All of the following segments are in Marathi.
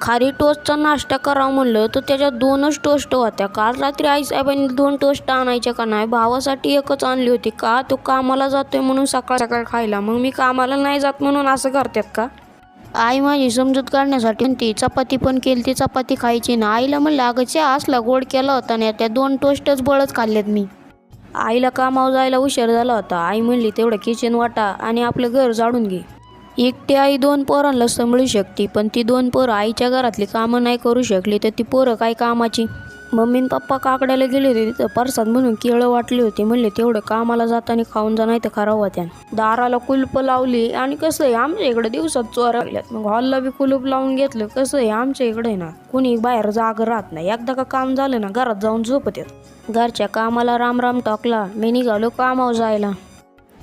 खारी टोस्टचा नाश्ता करावं म्हणलं तर त्याच्यात 2च टोस्ट होत्या. काल रात्री आईसाहेबांनी 2 टोस्ट आणायच्या का नाही, भावासाठी एकच आणली होती. का तो कामाला जातोय म्हणून सकाळ सकाळ खायला, मग मी कामाला नाही जात म्हणून असं करतात का? आई माझी समजूत काढण्यासाठी म्हणती चपाती पण केली, ती चपाती खायची ना. आईला म्हणलं अगं चहा असला गोड केला होता ना, त्या 2 टोस्टच बळच खाल्लेत मी. आईला कामावर जायला उशीर झाला होता. आई म्हणली तेवढं किचन वाटा आणि आपलं घर झाडून घे. एकटी आई 2 पोरांना सांभाळू शकते, पण ती 2 पोरं आईच्या घरातली कामं नाही करू शकली तर ती पोरं काय कामाची? मम्मी आणि पप्पा काकड्याला गेले होते, तिथं प्रसाद म्हणून केळं वाटली होती. म्हणले तेवढं कामाला जाताना खाऊन जा, नाही तर खराब होत्या. दाराला कुलप लावली आणि कसं आहे आमच्या इकडे दिवसात चोऱ्या लागल्यात, मग हॉलला बी कुलूप लावून घेतलं. कसं आहे आमच्या इकडे ना कुणी बाहेर जाग राहत नाही. एकदा का काम झालं ना घरात जाऊन झोपत येत. घरच्या कामाला राम टाकला. मी निघालो कामावर जायला.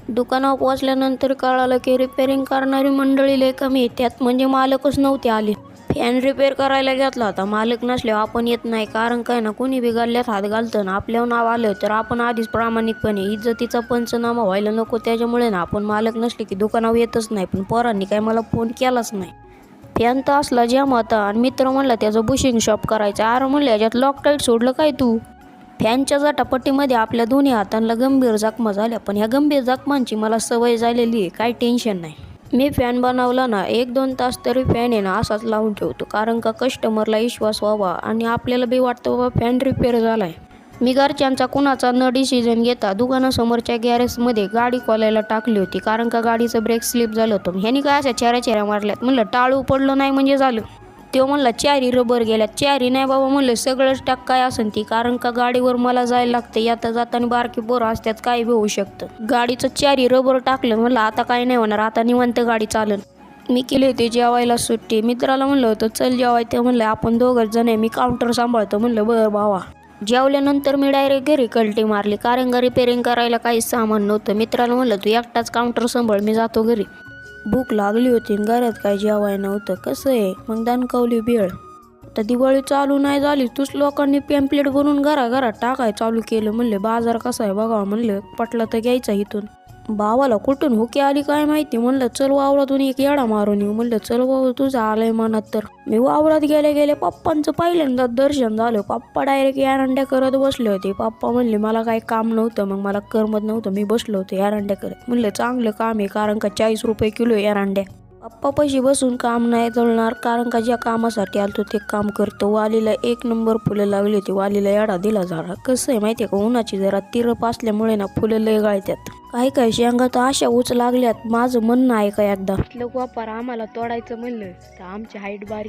दुकानावर पोचल्यानंतर कळालं की रिपेअरिंग करणारी मंडळी लय कमी, त्यात म्हणजे मालकच नव्हते आले. फॅन रिपेअर करायला घेतला होता. मालक नसल्यावर आपण येत नाही, कारण काय ना कुणी बी गल्ल्यात हात घालतं ना, आपल्यावर नाव आलं तर आपण आधीच प्रामाणिकपणे इज्जतीचा पंचनामा व्हायला नको. त्याच्यामुळे ना आपण मालक नसले की दुकानावर येतच नाही. पण पोरांनी काय मला फोन केलाच नाही. फॅन तर असला जॅम होता आणि मित्र म्हणला त्याचं बुशिंग शॉप करायचं. अरे म्हणलं याच्यात लॉक टाईट सोडलं काय तू? फॅनच्या झटापट्टीमध्ये आपल्या दोन्ही हातांना गंभीर जखमा झाल्या, पण ह्या गंभीर जखमांची मला सवय झालेली आहे, काही टेन्शन नाही. मी फॅन बनवला ना 1-2 तास तरी फॅन आहे ना असाच लावून ठेवतो, कारण का कस्टमरला विश्वास व्हावा आणि आपल्याला बी वाटतं बाबा फॅन रिपेअर झालाय. मी घरच्यांचा कुणाचा न डिसिजन घेता दुकानासमोरच्या गॅरेजमध्ये गाडी खोलायला टाकली होती, कारण का गाडीचं ब्रेक स्लिप झालं होतं. ह्यानी काय अशा चेऱ्या मारल्यात? म्हणलं टाळू पडलं नाही म्हणजे झालं. तो म्हणला 4 रबर गेल्या. 4 नाही बाबा म्हणलं, सगळंच टाक काय असेल ती, कारण का गाडीवर मला जायला लागतं. येता जाताना बारकी पोरं असतात, काय बी होऊ शकतं. गाडीचं 4 रबर टाकलं. म्हणलं आता काय नाही होणार, आता निवांत गाडी चालेल. मी केली होती जेवायला सुट्टी. मित्राला म्हणलं होतं चल जेवाय, ते म्हणलं आपण 2घच जण आहे, मी काउंटर सांभाळतो. म्हणलं बरं भावा. जेवल्यानंतर मी डायरेक्ट घरी कल्टी मारली, कारण का रिपेअरिंग करायला काहीच सामान नव्हतं. मित्राला म्हणलं तू एकटाच काउंटर सांभाळ, मी जातो घरी. भूक लागली होती आणि घरात काय जेवाय नव्हतं. कसं आहे मग दणकवली बेळ. आता दिवाळी चालू नाही झाली तूच लोकांनी पॅम्पलेट बनवून घराघरात टाकाय चालू केलं. म्हणले बाजार कसा आहे बघावं, म्हणलं पटला तर घ्यायचा इथून. भावाला कुठून हुकी आली काय माहिती. म्हणलं चल वावरातून एक येडा मारून येऊ. म्हणलं चल भाऊ तुझं आलंय मनात तर. मी वावरात गेले पप्पांचं पहिल्यांदा दर्शन झालं. पप्पा डायरेक्ट एरंड्या करत बसले होते. पप्पा म्हणले मला काही काम नव्हतं, मग मला करमत नव्हतं, मी बसलो होतो एरंड्या करत. म्हणलं चांगलं काम आहे, कारण का 40 रुपये किलो एरंड्या. पप्पा पैसे बसून काम नाही जळणार, कारण का ज्या कामासाठी आलतो ते काम करतो. वालीला 1 नंबर फुलं लागली होती. वालीला येडा दिला जरा. कसं आहे माहिती आहे का, उन्हाची जरा तिरप असल्यामुळे ना फुलं लय गळत्यात. काही शेंगा तर अशा उच लागल्यात. माझं म्हणणं आहे का एकदा वापर आम्हाला तोडायचं म्हणलं तर आमची हाईट बारीक